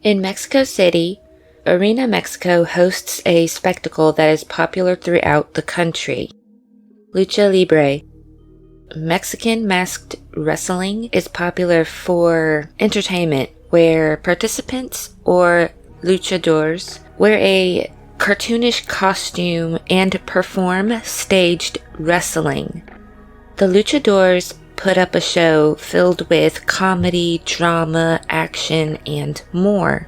In Mexico City, Arena Mexico hosts a spectacle that is popular throughout the country. Lucha Libre. Mexican masked wrestling is popular for entertainment, where participants or luchadors wear a cartoonish costume and perform staged wrestling. The luchadors put up a show filled with comedy, drama, action, and more.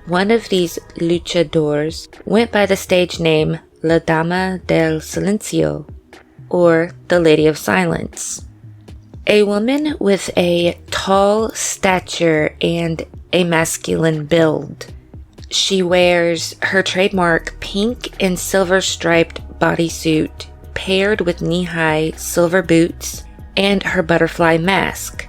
One of these luchadors went by the stage name La Dama del Silencio, or the Lady of Silence. A woman with a tall stature and a masculine build. She wears her trademark pink and silver striped bodysuit paired with knee-high silver boots and her butterfly mask.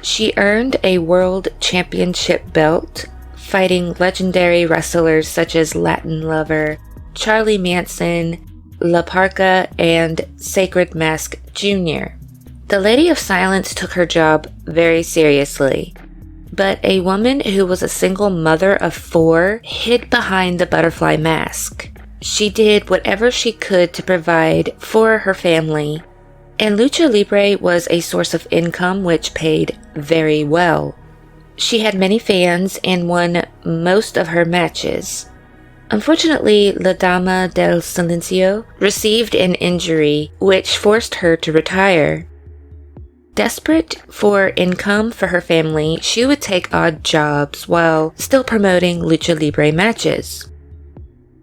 She earned a world championship belt, fighting legendary wrestlers such as Latin Lover, Charlie Manson, La Parka, and Sacred Mask Jr. The Lady of Silence took her job very seriously, but a woman who was a single mother of 4 hid behind the butterfly mask. She did whatever she could to provide for her family, and Lucha Libre was a source of income which paid very well. She had many fans and won most of her matches. Unfortunately, La Dama del Silencio received an injury which forced her to retire. Desperate for income for her family, she would take odd jobs while still promoting Lucha Libre matches.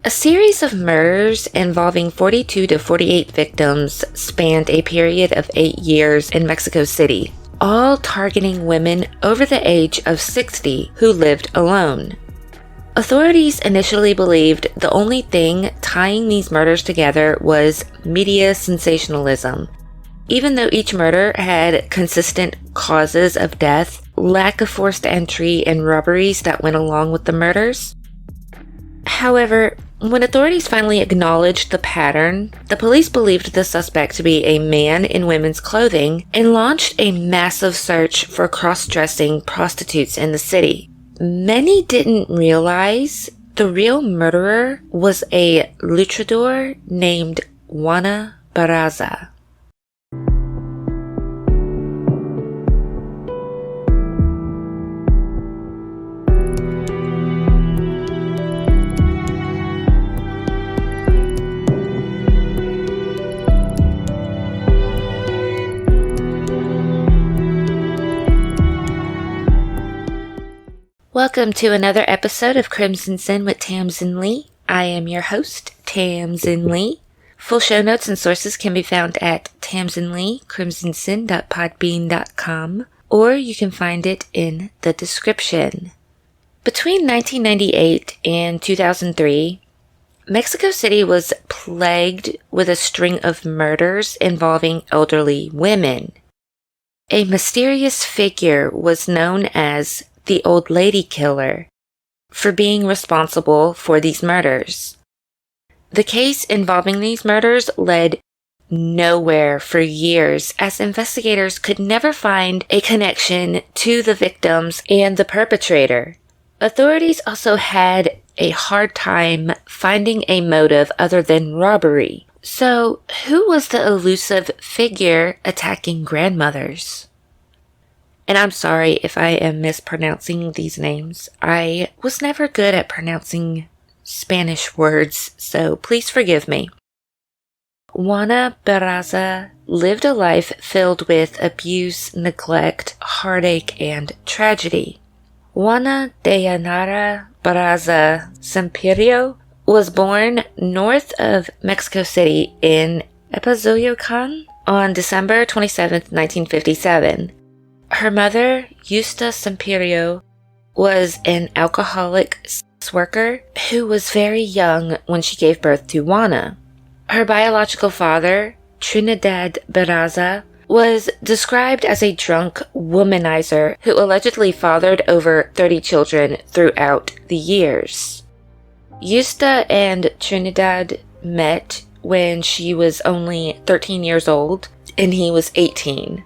A series of murders involving 42 to 48 victims spanned a period of 8 years in Mexico City, all targeting women over the age of 60 who lived alone. Authorities initially believed the only thing tying these murders together was media sensationalism. Even though each murder had consistent causes of death, lack of forced entry, and robberies that went along with the murders. However, when authorities finally acknowledged the pattern, the police believed the suspect to be a man in women's clothing and launched a massive search for cross-dressing prostitutes in the city. Many didn't realize the real murderer was a luchador named Juana Barraza. Welcome to another episode of Crimson Sin with Tamsin Lee. I am your host, Tamsin Lee. Full show notes and sources can be found at tamsinlee.crimsonsin.podbean.com, or you can find it in the description. Between 1998 and 2003, Mexico City was plagued with a string of murders involving elderly women. A mysterious figure was known as the Old Lady Killer for being responsible for these murders. The case involving these murders led nowhere for years, as investigators could never find a connection to the victims and the perpetrator. Authorities also had a hard time finding a motive other than robbery. So, who was the elusive figure attacking grandmothers? And I'm sorry if I am mispronouncing these names. I was never good at pronouncing Spanish words, so please forgive me. Juana Barraza lived a life filled with abuse, neglect, heartache, and tragedy. Juana Dayanara Barraza Sampirio was born north of Mexico City in Epazoyocan on December 27, 1957. Her mother, Justa Sampirio, was an alcoholic sex worker who was very young when she gave birth to Juana. Her biological father, Trinidad Barraza, was described as a drunk womanizer who allegedly fathered over 30 children throughout the years. Justa and Trinidad met when she was only 13 years old and he was 18.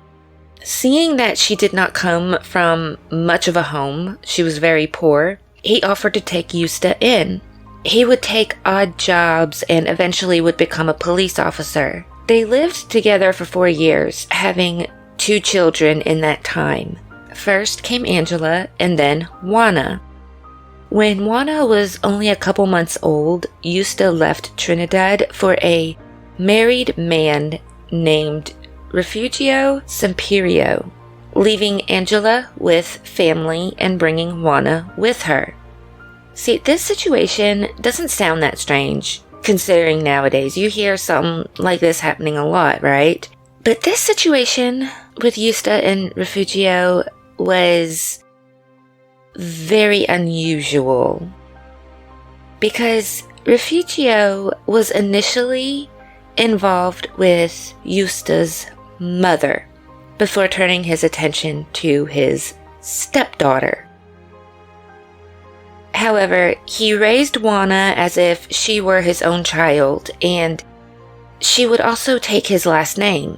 Seeing that she did not come from much of a home, she was very poor, he offered to take Justa in. He would take odd jobs and eventually would become a police officer. They lived together for 4 years, having 2 children in that time. First came Angela and then Juana. When Juana was only a couple months old, Justa left Trinidad for a married man named Refugio Semperio, leaving Angela with family and bringing Juana with her. See, this situation doesn't sound that strange, considering nowadays you hear something like this happening a lot, right? But this situation with Justa and Refugio was very unusual, because Refugio was initially involved with Justa's mother before turning his attention to his stepdaughter. However, he raised Juana as if she were his own child, and she would also take his last name.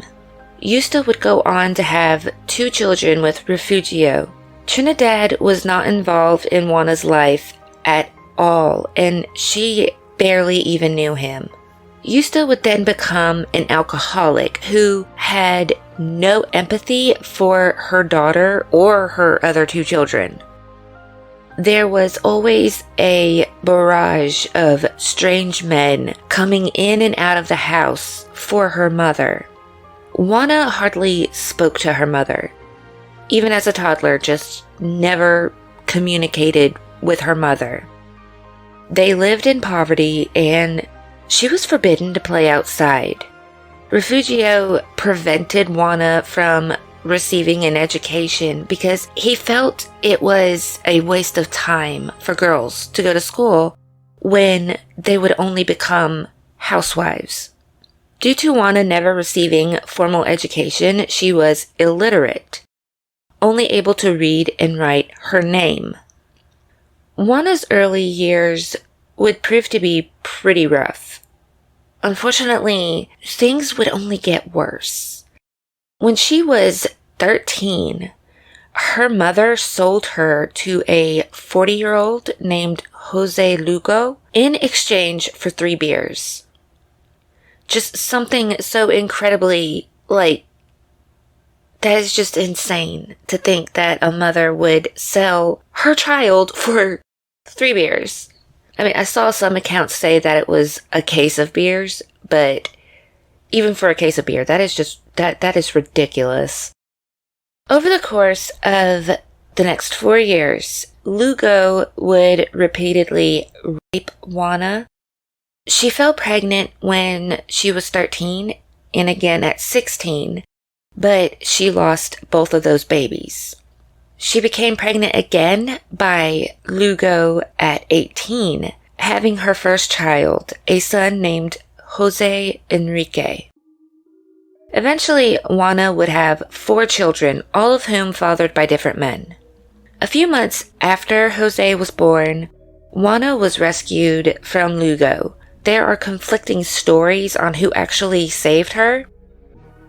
Justa would go on to have 2 children with Refugio. Trinidad was not involved in Juana's life at all, and she barely even knew him. Justa would then become an alcoholic who had no empathy for her daughter or her other 2 children. There was always a barrage of strange men coming in and out of the house for her mother. Juana hardly spoke to her mother. Even as a toddler, just never communicated with her mother. They lived in poverty, and she was forbidden to play outside. Refugio prevented Juana from receiving an education because he felt it was a waste of time for girls to go to school when they would only become housewives. Due to Juana never receiving formal education, she was illiterate, only able to read and write her name. Juana's early years would prove to be pretty rough. Unfortunately, things would only get worse. When she was 13, her mother sold her to a 40-year-old named Jose Lugo in exchange for 3 beers. Just something so incredibly, that is just insane to think that a mother would sell her child for 3 beers. I mean, I saw some accounts say that it was a case of beers, but even for a case of beer, that is just, that is ridiculous. Over the course of the next 4 years, Lugo would repeatedly rape Juana. She fell pregnant when she was 13 and again at 16, but she lost both of those babies. She became pregnant again by Lugo at 18, having her first child, a son named Jose Enrique. Eventually, Juana would have 4 children, all of whom fathered by different men. A few months after Jose was born, Juana was rescued from Lugo. There are conflicting stories on who actually saved her.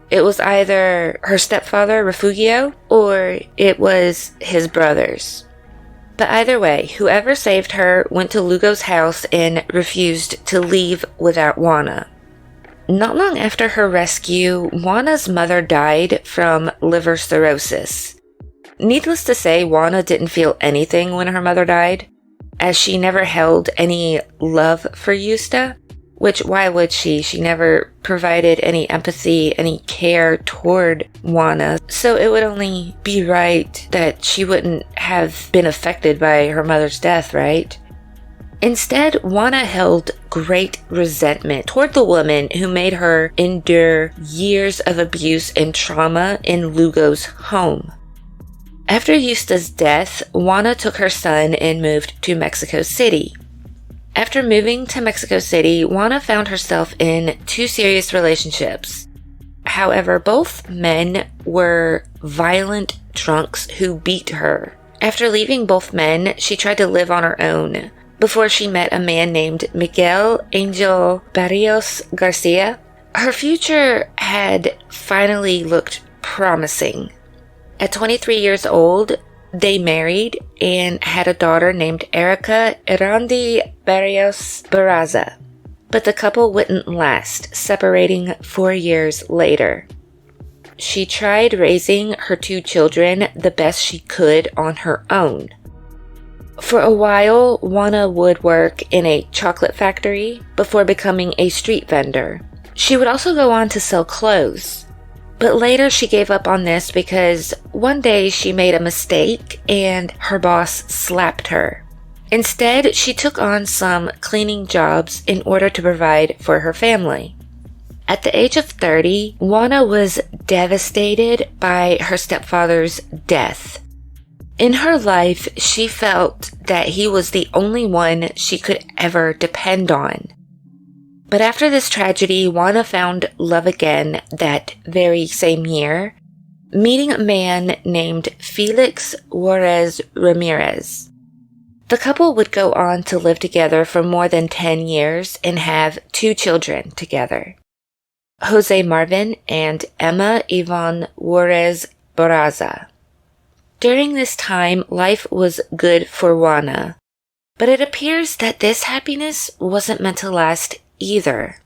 It was either her stepfather, Refugio, or it was his brothers. But either way, whoever saved her went to Lugo's house and refused to leave without Juana. Not long after her rescue, Juana's mother died from liver cirrhosis. Needless to say, Juana didn't feel anything when her mother died, as she never held any love for Justa, which why would she? She never provided any empathy, any care toward Juana, so it would only be right that she wouldn't have been affected by her mother's death, right? Instead, Juana held great resentment toward the woman who made her endure years of abuse and trauma in Lugo's home. After Justa's death, Juana took her son and moved to Mexico City. After moving to Mexico City, Juana found herself in 2 serious relationships. However, both men were violent drunks who beat her. After leaving both men, she tried to live on her own before she met a man named Miguel Angel Barrios Garcia. Her future had finally looked promising. At 23 years old, they married and had a daughter named Erica Erandi Barrios Barraza. But the couple wouldn't last, separating 4 years later. She tried raising her 2 children the best she could on her own. For a while, Juana would work in a chocolate factory before becoming a street vendor. She would also go on to sell clothes. But later she gave up on this because one day she made a mistake and her boss slapped her. Instead, she took on some cleaning jobs in order to provide for her family. At the age of 30, Juana was devastated by her stepfather's death. In her life, she felt that he was the only one she could ever depend on. But after this tragedy, Juana found love again that very same year, meeting a man named Felix Juarez Ramirez. The couple would go on to live together for more than 10 years and have 2 children together, Jose Marvin and Emma Yvonne Juarez Barraza. During this time, life was good for Juana, but it appears that this happiness wasn't meant to last either.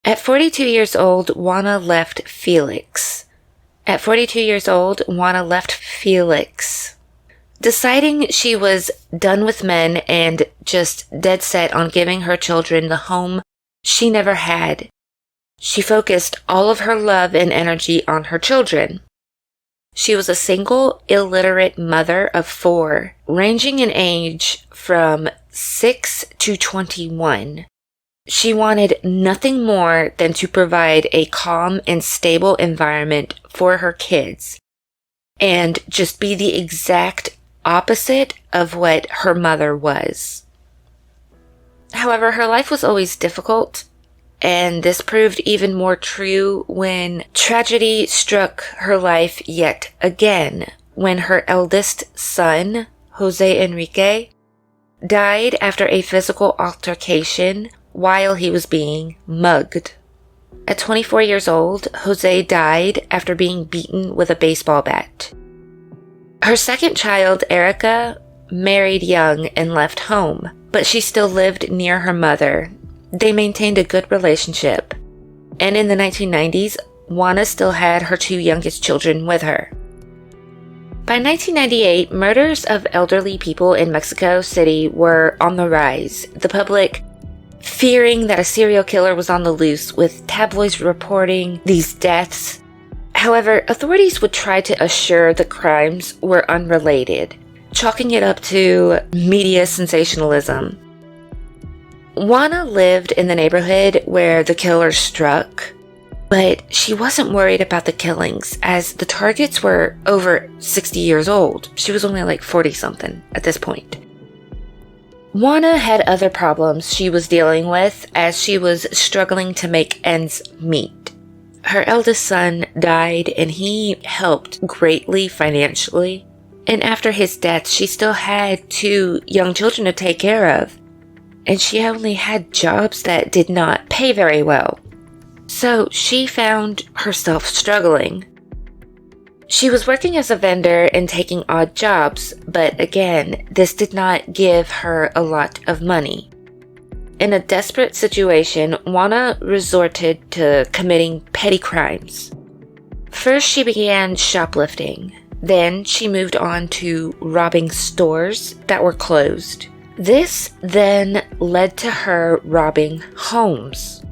At 42 years old, Juana left Felix. Deciding she was done with men and just dead set on giving her children the home she never had. She focused all of her love and energy on her children. She was a single, illiterate mother of 4, ranging in age from 6 to 21. She wanted nothing more than to provide a calm and stable environment for her kids and just be the exact opposite of what her mother was. However, her life was always difficult, and this proved even more true when tragedy struck her life yet again, when her eldest son, Jose Enrique, died after a physical altercation while he was being mugged. At 24 years old, Jose died after being beaten with a baseball bat. Her second child, Erica, married young and left home, but she still lived near her mother. They maintained a good relationship, and in the 1990s, Juana still had her 2 youngest children with her. By 1998, murders of elderly people in Mexico City were on the rise, the public fearing that a serial killer was on the loose, with tabloids reporting these deaths. However, authorities would try to assure the crimes were unrelated, chalking it up to media sensationalism. Juana lived in the neighborhood where the killer struck, but she wasn't worried about the killings as the targets were over 60 years old. She was only like 40-something at this point. Juana had other problems she was dealing with as she was struggling to make ends meet. Her eldest son died and he helped greatly financially, and after his death she still had 2 young children to take care of, and she only had jobs that did not pay very well. So she found herself struggling. She was working as a vendor and taking odd jobs, but again, this did not give her a lot of money. In a desperate situation, Juana resorted to committing petty crimes. First, she began shoplifting. Then, she moved on to robbing stores that were closed. This then led to her robbing homes.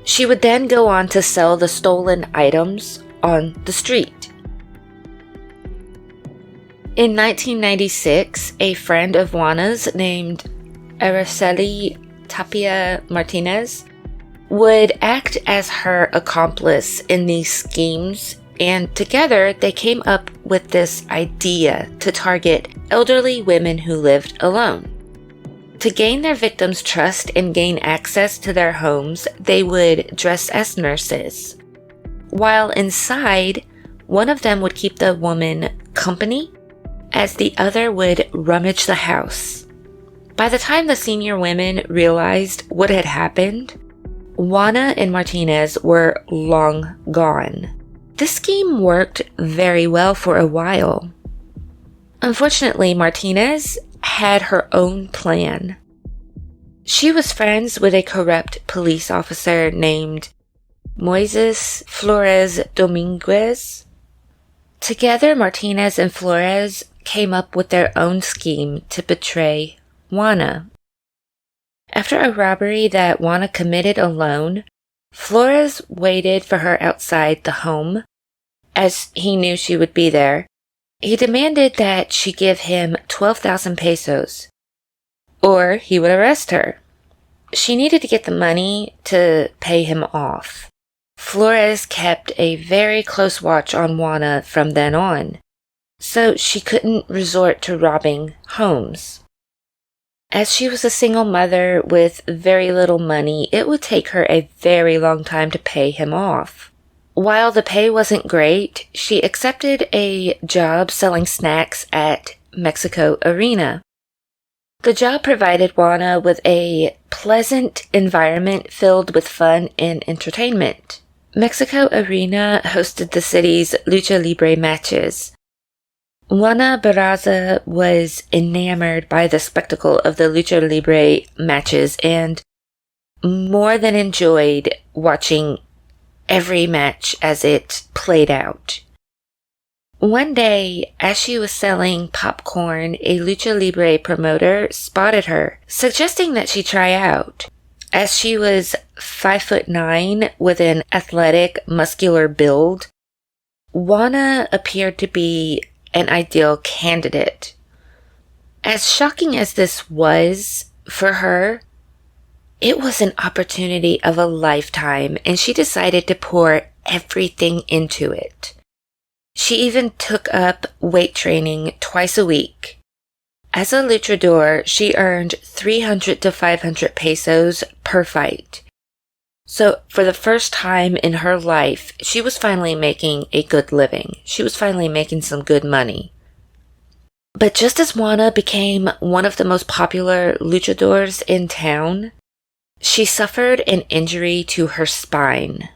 She would then go on to sell the stolen items on the street. In 1996, a friend of Juana's named Araceli Tapia Martinez would act as her accomplice in these schemes, and together they came up with this idea to target elderly women who lived alone. To gain their victims' trust and gain access to their homes, they would dress as nurses. While inside, one of them would keep the woman company, as the other would rummage the house. By the time the senior women realized what had happened, Juana and Martinez were long gone. This scheme worked very well for a while. Unfortunately, Martinez had her own plan. She was friends with a corrupt police officer named Moises Flores Dominguez. Together, Martinez and Flores came up with their own scheme to betray Juana. After a robbery that Juana committed alone, Flores waited for her outside the home. As he knew she would be there, he demanded that she give him 12,000 pesos, or he would arrest her. She needed to get the money to pay him off. Flores kept a very close watch on Juana from then on, so she couldn't resort to robbing homes. As she was a single mother with very little money, it would take her a very long time to pay him off. While the pay wasn't great, she accepted a job selling snacks at Mexico Arena. The job provided Juana with a pleasant environment filled with fun and entertainment. Mexico Arena hosted the city's lucha libre matches. Juana Barraza was enamored by the spectacle of the lucha libre matches and more than enjoyed watching every match as it played out. One day, as she was selling popcorn, a lucha libre promoter spotted her, suggesting that she try out. As she was 5'9" with an athletic, muscular build, Juana appeared to be an ideal candidate. As shocking as this was for her, it was an opportunity of a lifetime, and she decided to pour everything into it. She even took up weight training twice a week. As a luchador, she earned 300 to 500 pesos per fight. So for the first time in her life, she was finally making a good living. She was finally making some good money. But just as Juana became one of the most popular luchadors in town, she suffered an injury to her spine.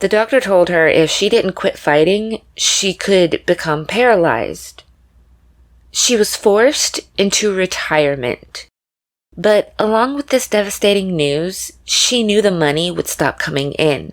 The doctor told her if she didn't quit fighting, she could become paralyzed. She was forced into retirement. But along with this devastating news, she knew the money would stop coming in.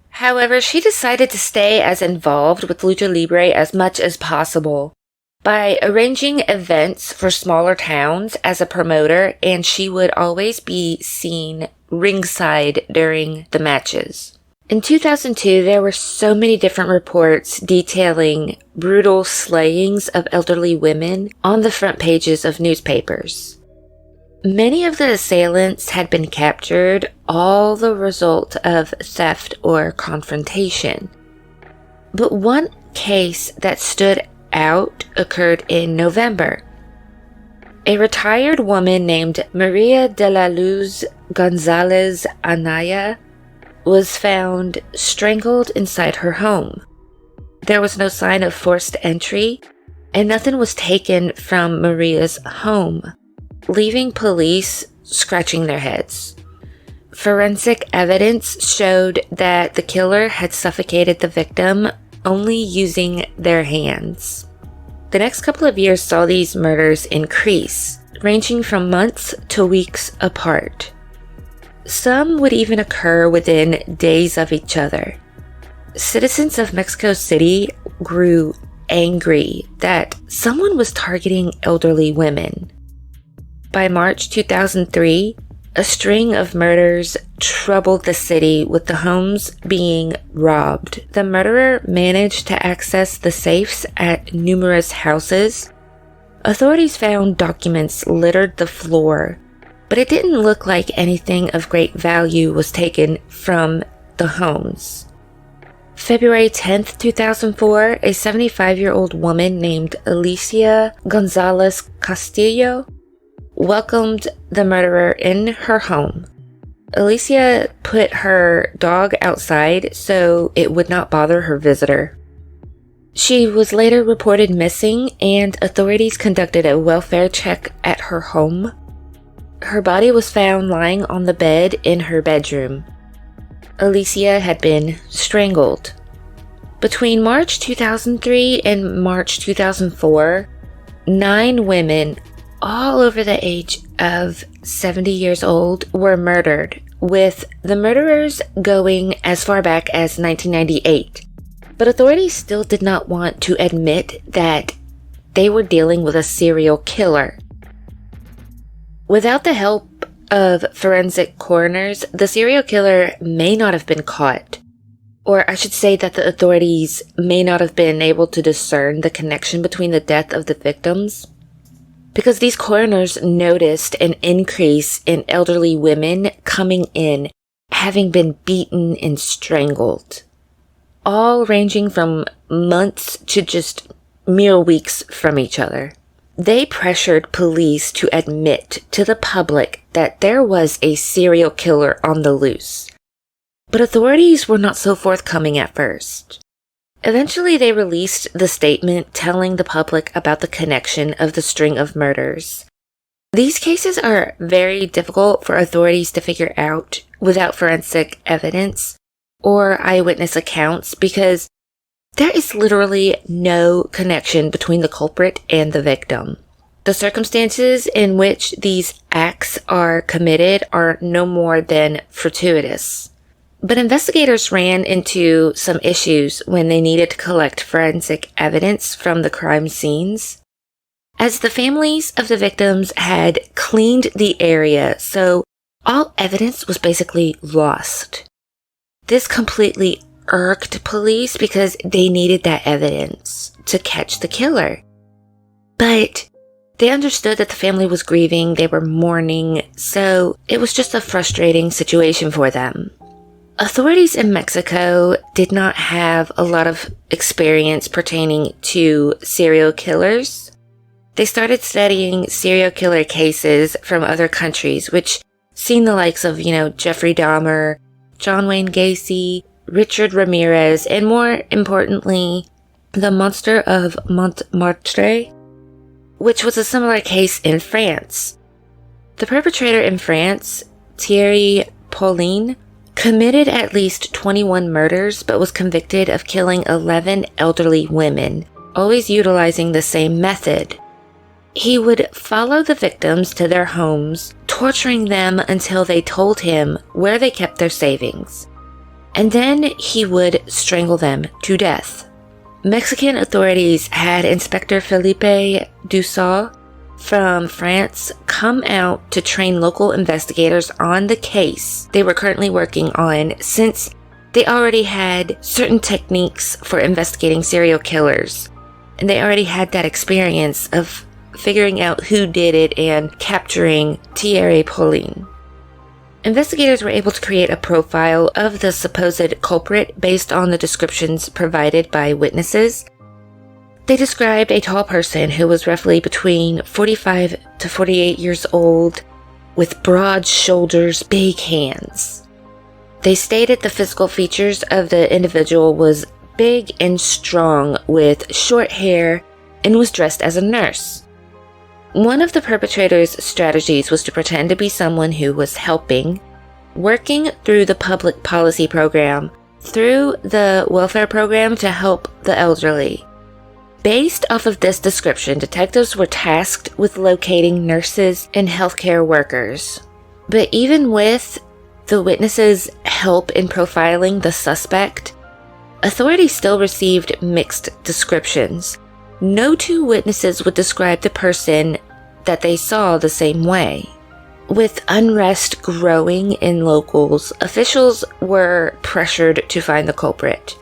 However, she decided to stay as involved with lucha libre as much as possible by arranging events for smaller towns as a promoter, and she would always be seen ringside during the matches. In 2002, there were so many different reports detailing brutal slayings of elderly women on the front pages of newspapers. Many of the assailants had been captured, all the result of theft or confrontation. But one case that stood out occurred in November. A retired woman named Maria de la Luz Gonzalez Anaya was found strangled inside her home. There was no sign of forced entry, and nothing was taken from Maria's home, leaving police scratching their heads. Forensic evidence showed that the killer had suffocated the victim only using their hands. The next couple of years saw these murders increase, ranging from months to weeks apart. Some would even occur within days of each other. Citizens of Mexico City grew angry that someone was targeting elderly women. By March 2003, a string of murders troubled the city, with the homes being robbed. The murderer managed to access the safes at numerous houses. Authorities found documents littered the floor, but it didn't look like anything of great value was taken from the homes. February 10th, 2004, a 75-year-old woman named Alicia Gonzalez Castillo welcomed the murderer in her home. Alicia put her dog outside so it would not bother her visitor. She was later reported missing, and authorities conducted a welfare check at her home. Her body was found lying on the bed in her bedroom. Alicia had been strangled. Between March 2003 and March 2004, 9 women, all over the age of 70 years old, were murdered, with the murderers going as far back as 1998. But authorities still did not want to admit that they were dealing with a serial killer. Without the help of forensic coroners, the serial killer may not have been caught. Or I should say that the authorities may not have been able to discern the connection between the death of the victims, because these coroners noticed an increase in elderly women coming in, having been beaten and strangled, all ranging from months to just mere weeks from each other. They pressured police to admit to the public that there was a serial killer on the loose. But authorities were not so forthcoming at first. Eventually, they released the statement telling the public about the connection of the string of murders. These cases are very difficult for authorities to figure out without forensic evidence or eyewitness accounts because there is literally no connection between the culprit and the victim. The circumstances in which these acts are committed are no more than fortuitous. But investigators ran into some issues when they needed to collect forensic evidence from the crime scenes, as the families of the victims had cleaned the area, so all evidence was basically lost. This completely irked police because they needed that evidence to catch the killer. But they understood that the family was grieving, they were mourning, so it was just a frustrating situation for them. Authorities in Mexico did not have a lot of experience pertaining to serial killers. They started studying serial killer cases from other countries, which seen the likes of, Jeffrey Dahmer, John Wayne Gacy, Richard Ramirez, and more importantly, the monster of Montmartre, which was a similar case in France. The perpetrator in France, Thierry Paulin, committed at least 21 murders but was convicted of killing 11 elderly women, always utilizing the same method. He would follow the victims to their homes, torturing them until they told him where they kept their savings. And then he would strangle them to death. Mexican authorities had Inspector Felipe Dussault from France come out to train local investigators on the case they were currently working on, since they already had certain techniques for investigating serial killers, and they already had that experience of figuring out who did it and capturing Thierry Paulin. Investigators were able to create a profile of the supposed culprit based on the descriptions provided by witnesses. They described a tall person who was roughly between 45 to 48 years old, with broad shoulders, big hands. They stated the physical features of the individual was big and strong, with short hair, and was dressed as a nurse. One of the perpetrator's strategies was to pretend to be someone who was helping, working through the public policy program, through the welfare program to help the elderly. Based off of this description, detectives were tasked with locating nurses and healthcare workers. But even with the witnesses' help in profiling the suspect, authorities still received mixed descriptions. No two witnesses would describe the person that they saw the same way. With unrest growing in locals, officials were pressured to find the culprit.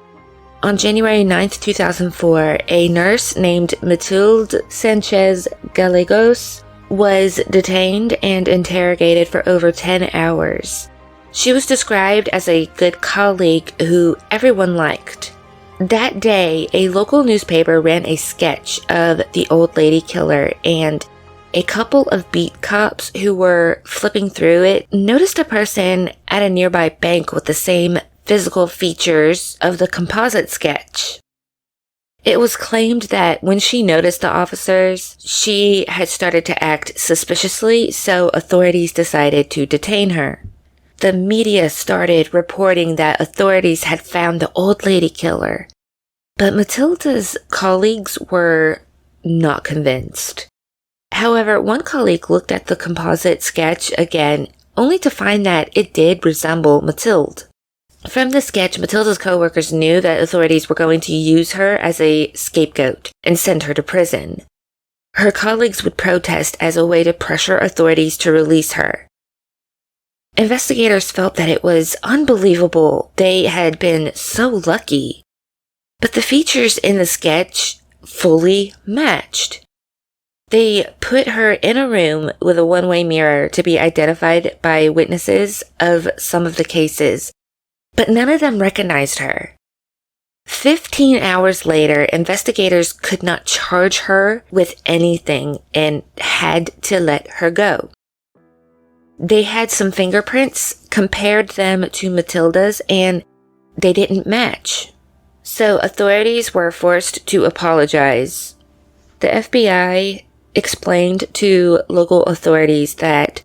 On January 9, 2004, a nurse named Matilde Sanchez Gallegos was detained and interrogated for over 10 hours. She was described as a good colleague who everyone liked. That day, a local newspaper ran a sketch of the old lady killer, and a couple of beat cops who were flipping through it noticed a person at a nearby bank with the same physical features of the composite sketch. It was claimed that when she noticed the officers, she had started to act suspiciously, so authorities decided to detain her. the media started reporting that authorities had found the old lady killer. But Matilda's colleagues were not convinced. However, one colleague looked at the composite sketch again, only to find that it did resemble Matilde. From the sketch, Matilda's co-workers knew that authorities were going to use her as a scapegoat and send her to prison. Her colleagues would protest as a way to pressure authorities to release her. Investigators felt that it was unbelievable they had been so lucky. But the features in the sketch fully matched. They put her in a room with a one-way mirror to be identified by witnesses of some of the cases, but none of them recognized her. 15 hours later, investigators could not charge her with anything and had to let her go. They had some fingerprints, compared them to Matilda's, and they didn't match. So authorities were forced to apologize. The FBI explained to local authorities that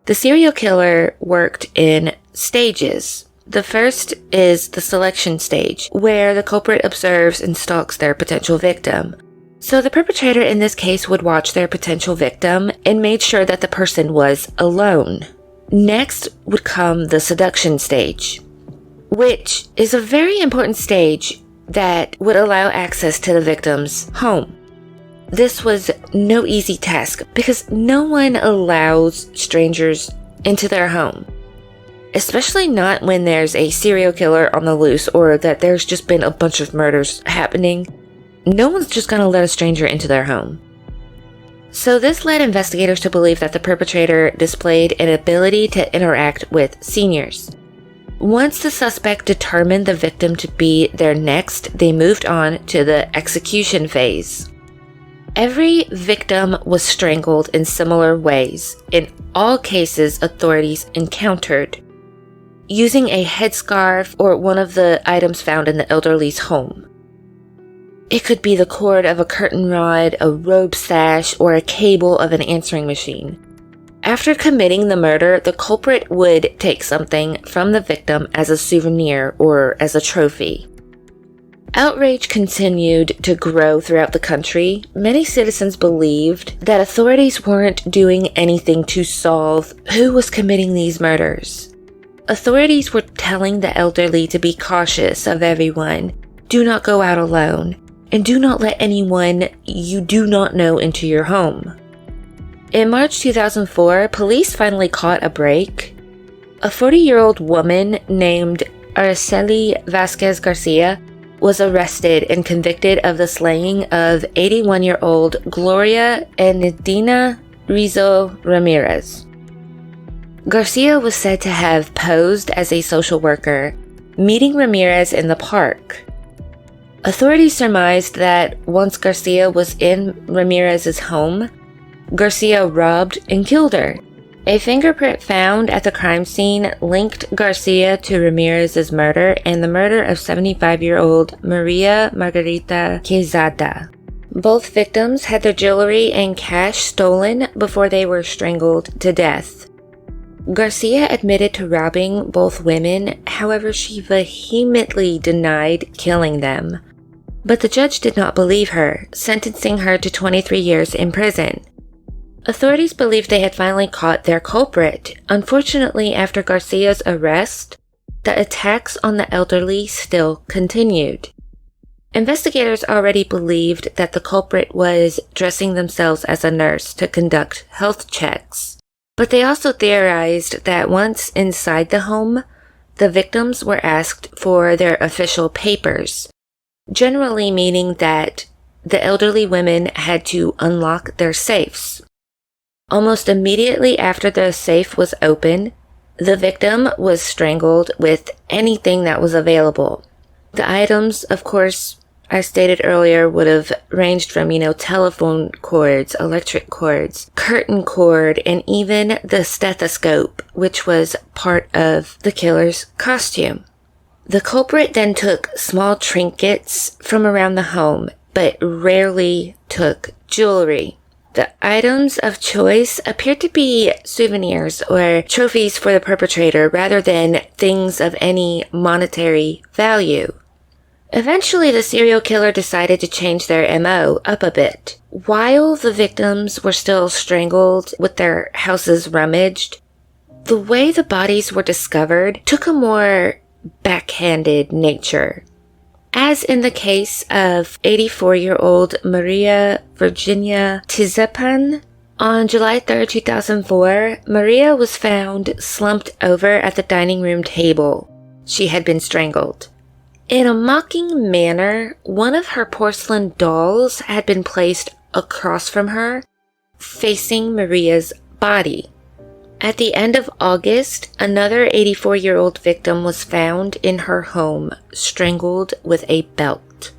the serial killer worked in stages. The first is the selection stage, where the culprit observes and stalks their potential victim. So the perpetrator in this case would watch their potential victim and made sure that the person was alone. Next would come the seduction stage, which is a very important stage that would allow access to the victim's home. This was no easy task because no one allows strangers into their home. Especially not when there's a serial killer on the loose or that there's just been a bunch of murders happening. No one's just going to let a stranger into their home. So this led investigators to believe that the perpetrator displayed an ability to interact with seniors. Once the suspect determined the victim to be their next, they moved on to the execution phase. Every victim was strangled in similar ways. In all cases, authorities encountered using a headscarf or one of the items found in the elderly's home. It could be the cord of a curtain rod, a robe sash, or a cable of an answering machine. After committing the murder, the culprit would take something from the victim as a souvenir or as a trophy. Outrage continued to grow throughout the country. Many citizens believed that authorities weren't doing anything to solve who was committing these murders. Authorities were telling the elderly to be cautious of everyone, do not go out alone, and do not let anyone you do not know into your home. In March 2004, police finally caught a break. A 40-year-old woman named Araceli Vasquez Garcia was arrested and convicted of the slaying of 81-year-old Gloria Enedina Rizzo Ramirez. Garcia was said to have posed as a social worker, meeting Ramirez in the park. Authorities surmised that once Garcia was in Ramirez's home, Garcia robbed and killed her. A fingerprint found at the crime scene linked Garcia to Ramirez's murder and the murder of 75-year-old Maria Margarita Quezada. Both victims had their jewelry and cash stolen before they were strangled to death. Garcia admitted to robbing both women, however, she vehemently denied killing them. But the judge did not believe her, sentencing her to 23 years in prison. Authorities believed they had finally caught their culprit. Unfortunately, after Garcia's arrest, the attacks on the elderly still continued. Investigators already believed that the culprit was dressing themselves as a nurse to conduct health checks. But they also theorized that once inside the home, the victims were asked for their official papers, generally meaning that the elderly women had to unlock their safes. Almost immediately after the safe was open, the victim was strangled with anything that was available. The items, of course, I stated earlier, would have ranged from, telephone cords, electric cords, curtain cord, and even the stethoscope, which was part of the killer's costume. The culprit then took small trinkets from around the home, but rarely took jewelry. The items of choice appeared to be souvenirs or trophies for the perpetrator rather than things of any monetary value. Eventually, the serial killer decided to change their MO up a bit. While the victims were still strangled with their houses rummaged, the way the bodies were discovered took a more backhanded nature. As in the case of 84-year-old Maria Virginia Tizepan, on July 3, 2004, Maria was found slumped over at the dining room table. She had been strangled. In a mocking manner, one of her porcelain dolls had been placed across from her, facing Maria's body. At the end of August, another 84-year-old victim was found in her home, strangled with a belt.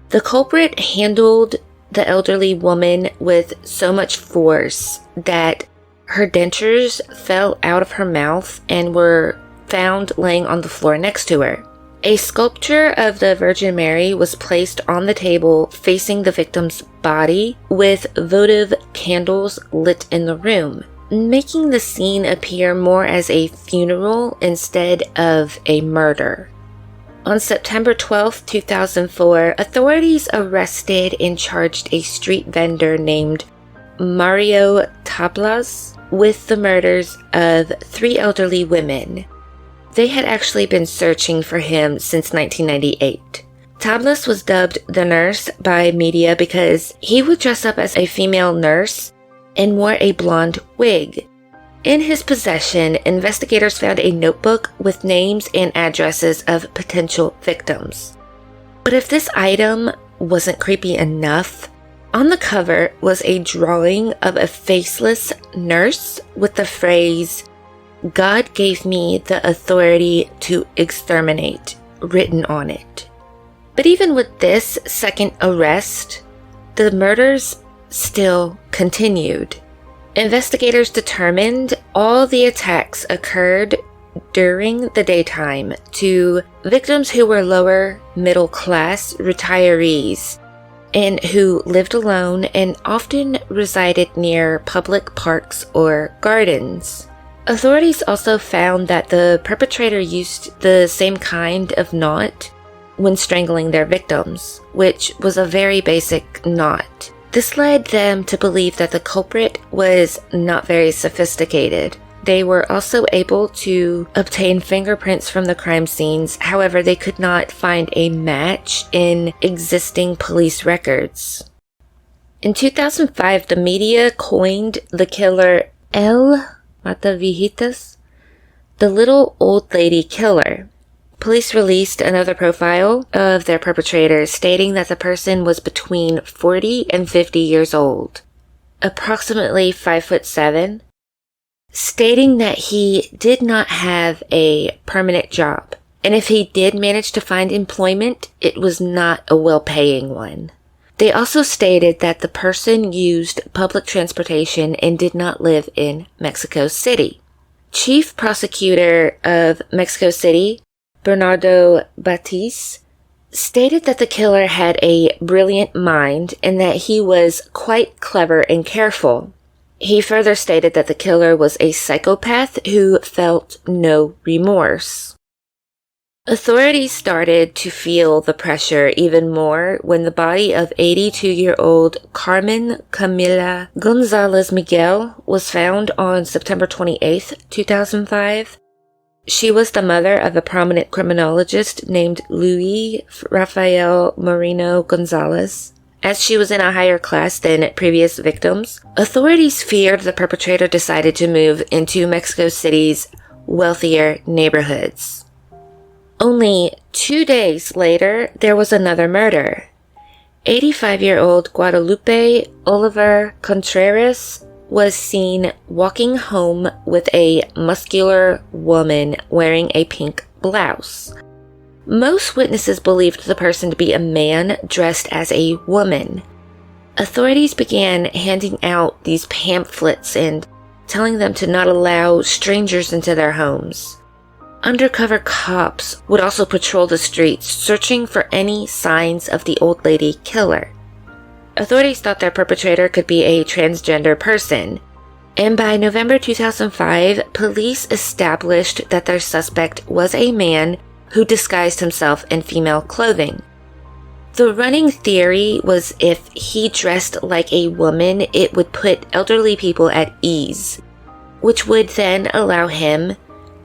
The culprit handled the elderly woman with so much force that her dentures fell out of her mouth and were found laying on the floor next to her. A sculpture of the Virgin Mary was placed on the table facing the victim's body with votive candles lit in the room, making the scene appear more as a funeral instead of a murder. On September 12, 2004, authorities arrested and charged a street vendor named Mario Tablas with the murders of 3 elderly women. They had actually been searching for him since 1998. Tablas was dubbed the nurse by media because he would dress up as a female nurse and wore a blonde wig. In his possession, investigators found a notebook with names and addresses of potential victims. But if this item wasn't creepy enough, on the cover was a drawing of a faceless nurse with the phrase, "God gave me the authority to exterminate," written on it. But even with this second arrest, the murders still continued. Investigators determined all the attacks occurred during the daytime to victims who were lower middle class retirees and who lived alone and often resided near public parks or gardens. Authorities also found that the perpetrator used the same kind of knot when strangling their victims, which was a very basic knot. This led them to believe that the culprit was not very sophisticated. They were also able to obtain fingerprints from the crime scenes, however, they could not find a match in existing police records. In 2005, the media coined the killer El Mata Viejitas, the little old lady killer. Police released another profile of their perpetrator, stating that the person was between 40 and 50 years old, approximately 5'7", stating that he did not have a permanent job, and if he did manage to find employment, it was not a well-paying one. They also stated that the person used public transportation and did not live in Mexico City. Chief Prosecutor of Mexico City, Bernardo Batis, stated that the killer had a brilliant mind and that he was quite clever and careful. He further stated that the killer was a psychopath who felt no remorse. Authorities started to feel the pressure even more when the body of 82-year-old Carmen Camila Gonzalez Miguel was found on September 28, 2005. She was the mother of a prominent criminologist named Luis Rafael Moreno Gonzalez. As she was in a higher class than previous victims, authorities feared the perpetrator decided to move into Mexico City's wealthier neighborhoods. Only 2 days later, there was another murder. 85-year-old Guadalupe Oliver Contreras was seen walking home with a muscular woman wearing a pink blouse. Most witnesses believed the person to be a man dressed as a woman. Authorities began handing out these pamphlets and telling them to not allow strangers into their homes. Undercover cops would also patrol the streets, searching for any signs of the old lady killer. authorities thought their perpetrator could be a transgender person. And by November 2005, police established that their suspect was a man who disguised himself in female clothing. The running theory was if he dressed like a woman, it would put elderly people at ease, which would then allow him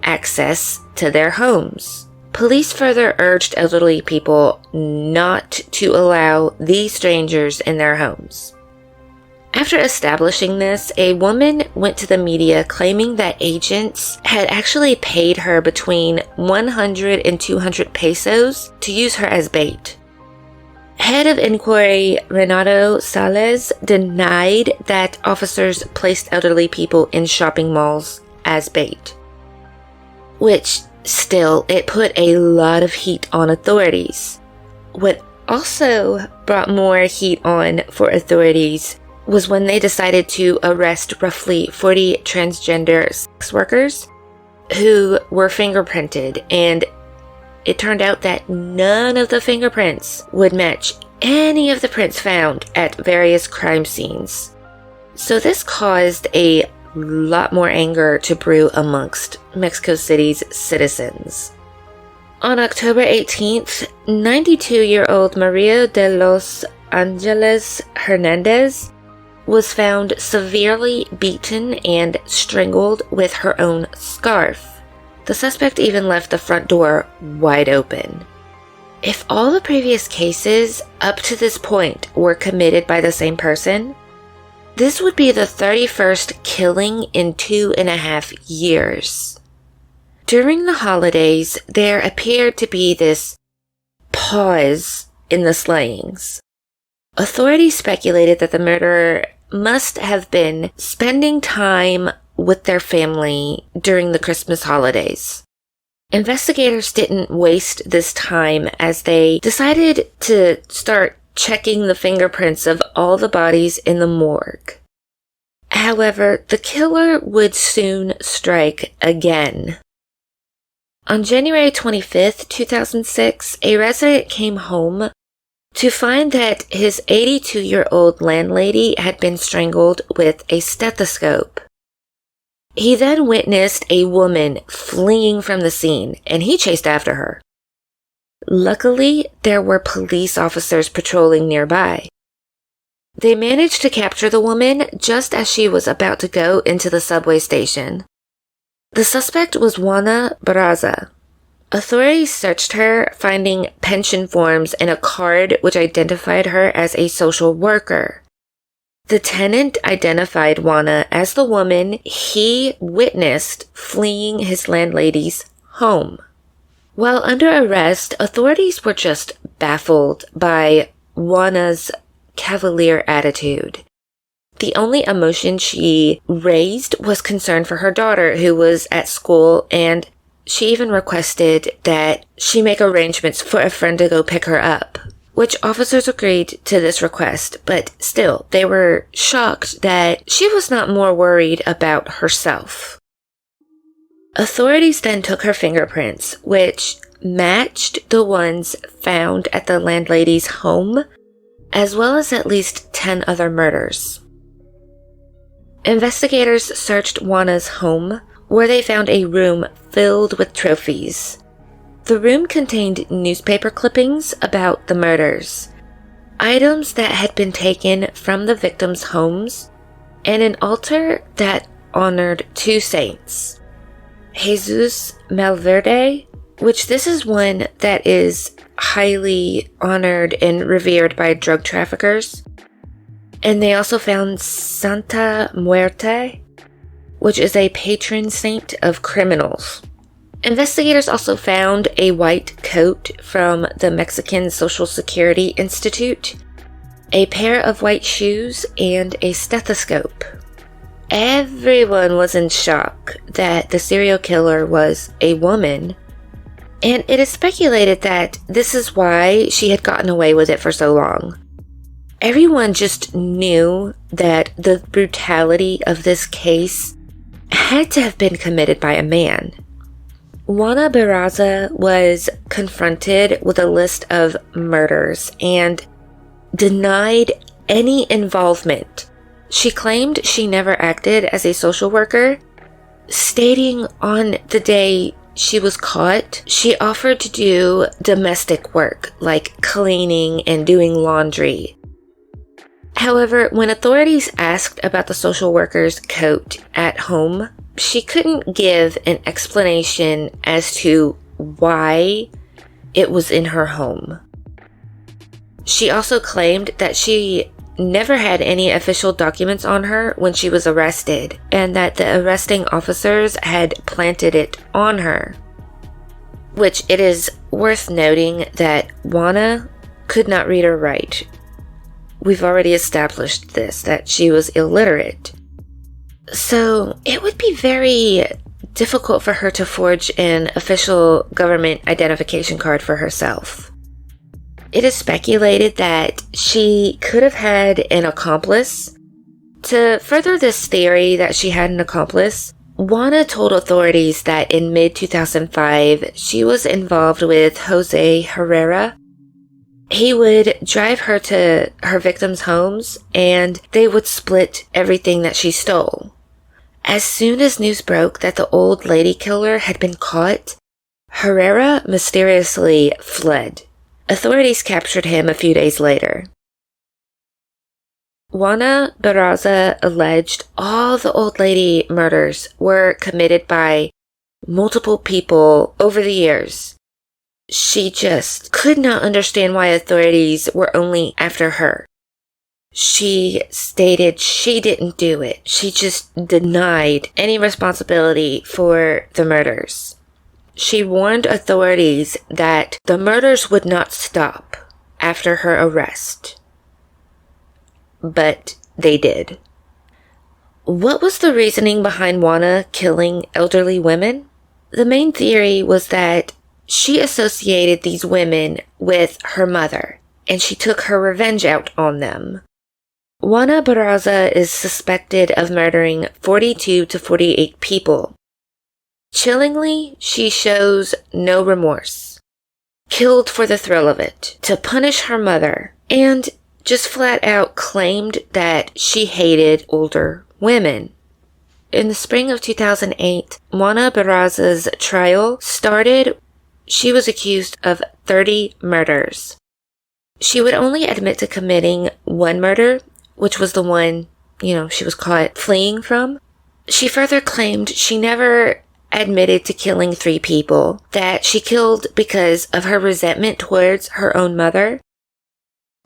access to their homes. Police further urged elderly people not to allow these strangers in their homes. After establishing this, a woman went to the media claiming that agents had actually paid her between 100 and 200 pesos to use her as bait. Head of inquiry Renato Sales denied that officers placed elderly people in shopping malls as bait, which still, it put a lot of heat on authorities. What also brought more heat on for authorities was when they decided to arrest roughly 40 transgender sex workers who were fingerprinted, and it turned out that none of the fingerprints would match any of the prints found at various crime scenes. So this caused a lot more anger to brew amongst Mexico City's citizens. On October 18th, 92-year-old Maria de los Angeles Hernandez was found severely beaten and strangled with her own scarf. The suspect even left the front door wide open. If all the previous cases up to this point were committed by the same person, this would be the 31st killing in 2.5 years. During the holidays, there appeared to be this pause in the slayings. Authorities speculated that the murderer must have been spending time with their family during the Christmas holidays. Investigators didn't waste this time as they decided to start checking the fingerprints of all the bodies in the morgue. However, the killer would soon strike again. On January 25th, 2006, a resident came home to find that his 82-year-old landlady had been strangled with a stethoscope. He then witnessed a woman fleeing from the scene, and he chased after her. Luckily, there were police officers patrolling nearby. They managed to capture the woman just as she was about to go into the subway station. The suspect was Juana Barraza. Authorities searched her, finding pension forms and a card which identified her as a social worker. The tenant identified Juana as the woman he witnessed fleeing his landlady's home. While under arrest, authorities were just baffled by Juana's cavalier attitude. The only emotion she raised was concern for her daughter, who was at school, and she even requested that she make arrangements for a friend to go pick her up, which officers agreed to this request, but still, they were shocked that she was not more worried about herself. Authorities then took her fingerprints, which matched the ones found at the landlady's home, as well as at least 10 other murders. Investigators searched Juana's home, where they found a room filled with trophies. The room contained newspaper clippings about the murders, items that had been taken from the victims' homes, and an altar that honored 2 saints. Jesus Malverde, which this is one that is highly honored and revered by drug traffickers. And they also found Santa Muerte, which is a patron saint of criminals. Investigators also found a white coat from the Mexican Social Security Institute, a pair of white shoes, and a stethoscope. Everyone was in shock that the serial killer was a woman, and it is speculated that this is why she had gotten away with it for so long. Everyone just knew that the brutality of this case had to have been committed by a man. Juana Barraza was confronted with a list of murders and denied any involvement. She claimed she never acted as a social worker, stating on the day she was caught, she offered to do domestic work like cleaning and doing laundry. However, when authorities asked about the social worker's coat at home, she couldn't give an explanation as to why it was in her home. She also claimed that she never had any official documents on her when she was arrested, and that the arresting officers had planted it on her. Which it is worth noting that Juana could not read or write. We've already established this, that she was illiterate. So it would be very difficult for her to forge an official government identification card for herself. It is speculated that she could have had an accomplice. To further this theory that she had an accomplice, Juana told authorities that in mid-2005, she was involved with Jose Herrera. He would drive her to her victims' homes, and they would split everything that she stole. As soon as news broke that the old lady killer had been caught, Herrera mysteriously fled. Authorities captured him a few days later. Juana Barraza alleged all the old lady murders were committed by multiple people over the years. She just could not understand why authorities were only after her. She stated she didn't do it. She just denied any responsibility for the murders. She warned authorities that the murders would not stop after her arrest. But they did. What was the reasoning behind Juana killing elderly women? The main theory was that she associated these women with her mother, and she took her revenge out on them. Juana Barraza is suspected of murdering 42 to 48 people. Chillingly, she shows no remorse. Killed for the thrill of it, to punish her mother, and just flat out claimed that she hated older women. In the spring of 2008, Juana Barraza's trial started. She was accused of 30 murders. She would only admit to committing one murder, which was the one, she was caught fleeing from. She further claimed she never admitted to killing 3 people, that she killed because of her resentment towards her own mother.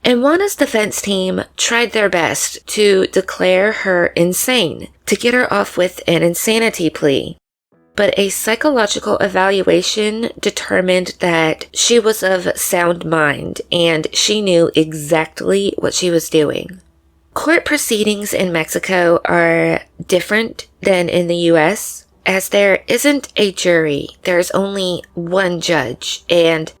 And Juana's defense team tried their best to declare her insane, to get her off with an insanity plea. But a psychological evaluation determined that she was of sound mind and she knew exactly what she was doing. Court proceedings in Mexico are different than in the US, as there isn't a jury. There's only one judge, and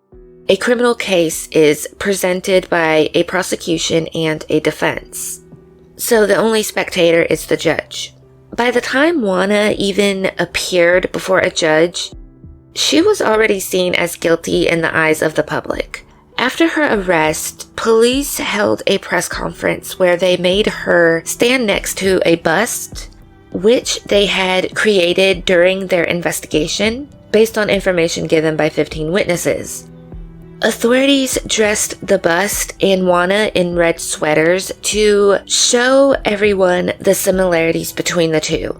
a criminal case is presented by a prosecution and a defense. So the only spectator is the judge. By the time Juana even appeared before a judge, she was already seen as guilty in the eyes of the public. After her arrest, police held a press conference where they made her stand next to a bust, which they had created during their investigation based on information given by 15 witnesses. Authorities dressed the bust and Juana in red sweaters to show everyone the similarities between the two.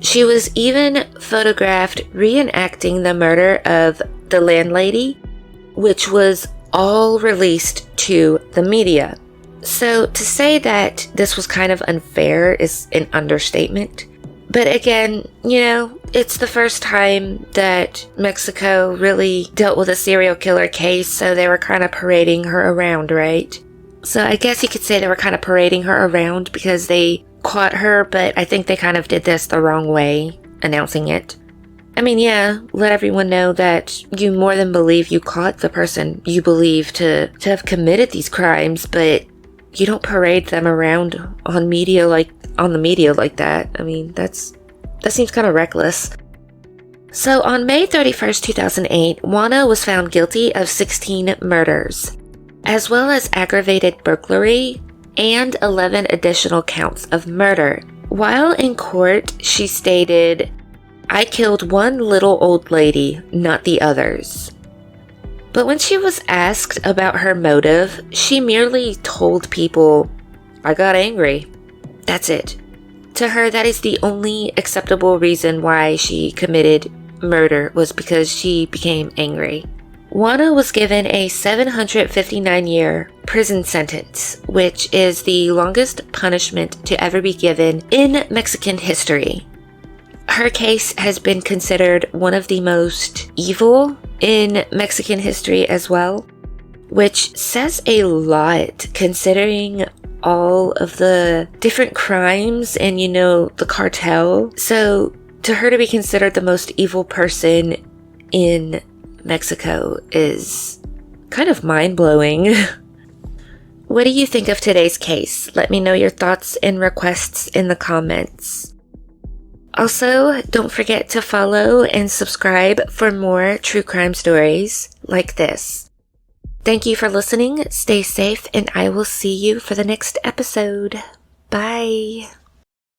She was even photographed reenacting the murder of the landlady, which was all released to the media. So to say that this was kind of unfair is an understatement. But again, it's the first time that Mexico really dealt with a serial killer case, so they were kind of parading her around, right? So I guess you could say they were kind of parading her around because they caught her, but I think they kind of did this the wrong way, announcing it. I mean, yeah, let everyone know that you more than believe you caught the person you believe to have committed these crimes, but you don't parade them around on the media like that. I mean, that seems kind of reckless. So on May 31st, 2008, Juana was found guilty of 16 murders, as well as aggravated burglary and 11 additional counts of murder. While in court, she stated, "I killed one little old lady, not the others." But when she was asked about her motive, she merely told people, "I got angry." That's it. To her, that is the only acceptable reason why she committed murder, was because she became angry. Juana was given a 759-year prison sentence, which is the longest punishment to ever be given in Mexican history. Her case has been considered one of the most evil in Mexican history as well, which says a lot considering all of the different crimes and, the cartel. So to her to be considered the most evil person in Mexico is kind of mind-blowing. What do you think of today's case? Let me know your thoughts and requests in the comments. Also, don't forget to follow and subscribe for more true crime stories like this. Thank you for listening, stay safe, and I will see you for the next episode. Bye!